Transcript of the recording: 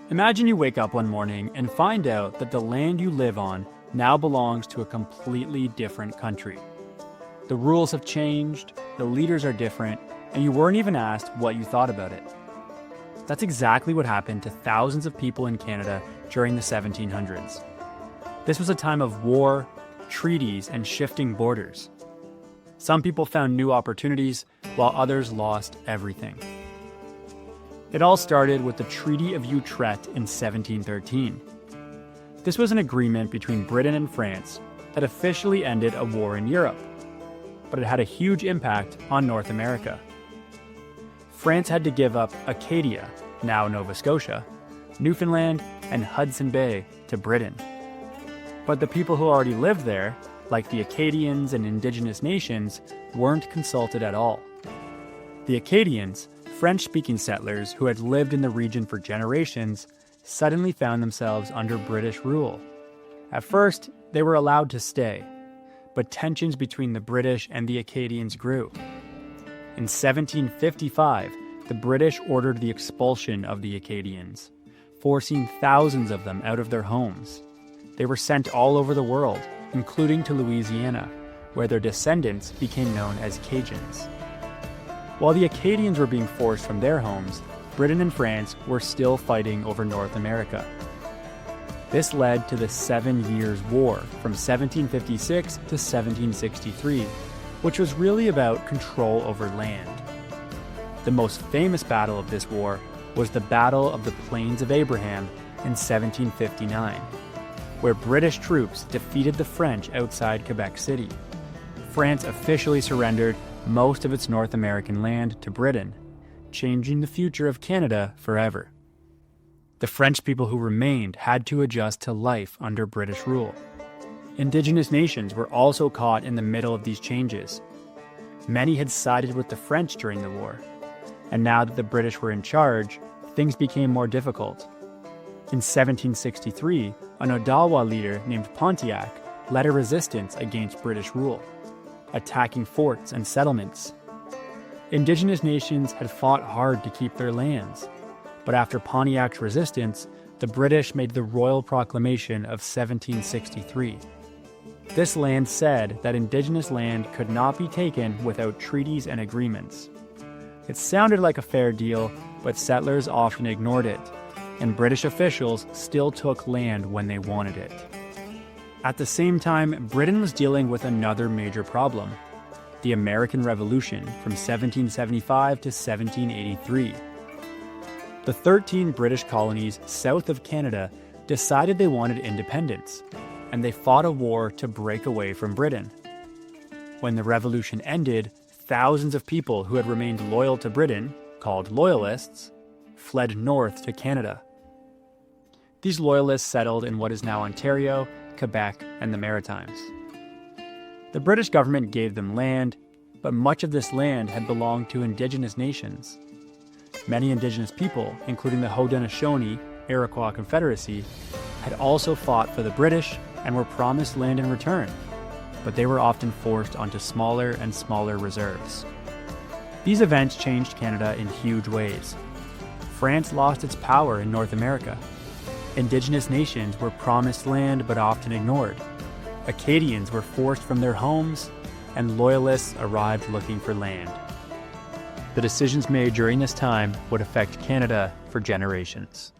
Imagine you wake up one morning and find out that the land you live on now belongs to a completely different country. The rules have changed, the leaders are different, and you weren't even asked what you thought about it. That's exactly what happened to thousands of people in Canada during the 1700s. This was a time of war, treaties, and shifting borders. Some people found new opportunities, while others lost everything. It all started with the Treaty of Utrecht in 1713. This was an agreement between Britain and France that officially ended a war in Europe, but it had a huge impact on North America. France had to give up Acadia, now Nova Scotia, Newfoundland, and Hudson Bay to Britain. But the people who already lived there, like the Acadians and Indigenous nations, weren't consulted at all. The Acadians, French-speaking settlers who had lived in the region for generations, suddenly found themselves under British rule. At first, they were allowed to stay, but tensions between the British and the Acadians grew. In 1755, the British ordered the expulsion of the Acadians, forcing thousands of them out of their homes. They were sent all over the world, including to Louisiana, where their descendants became known as Cajuns. While the Acadians were being forced from their homes, Britain and France were still fighting over North America. This led to the 7 Years' War from 1756 to 1763, which was really about control over land. The most famous battle of this war was the Battle of the Plains of Abraham in 1759, where British troops defeated the French outside Quebec City. France officially surrendered most of its North American land to Britain, changing the future of Canada forever. The French people who remained had to adjust to life under British rule. Indigenous nations were also caught in the middle of these changes. Many had sided with the French during the war, and now that the British were in charge, things became more difficult. In 1763, an Odawa leader named Pontiac led a resistance against British rule, attacking forts and settlements. Indigenous nations had fought hard to keep their lands, but after Pontiac's resistance, the British made the Royal Proclamation of 1763. This land said that Indigenous land could not be taken without treaties and agreements. It sounded like a fair deal, but settlers often ignored it, and British officials still took land when they wanted it. At the same time, Britain was dealing with another major problem: the American Revolution from 1775 to 1783. The 13 British colonies south of Canada decided they wanted independence, and they fought a war to break away from Britain. When the revolution ended, thousands of people who had remained loyal to Britain, called Loyalists, fled north to Canada. These Loyalists settled in what is now Ontario, Quebec, and the Maritimes. The British government gave them land, but much of this land had belonged to Indigenous nations. Many Indigenous people, including the Haudenosaunee Iroquois Confederacy, had also fought for the British and were promised land in return, but they were often forced onto smaller and smaller reserves. These events changed Canada in huge ways. France lost its power in North America. Indigenous nations were promised land but often ignored. Acadians were forced from their homes, and Loyalists arrived looking for land. The decisions made during this time would affect Canada for generations.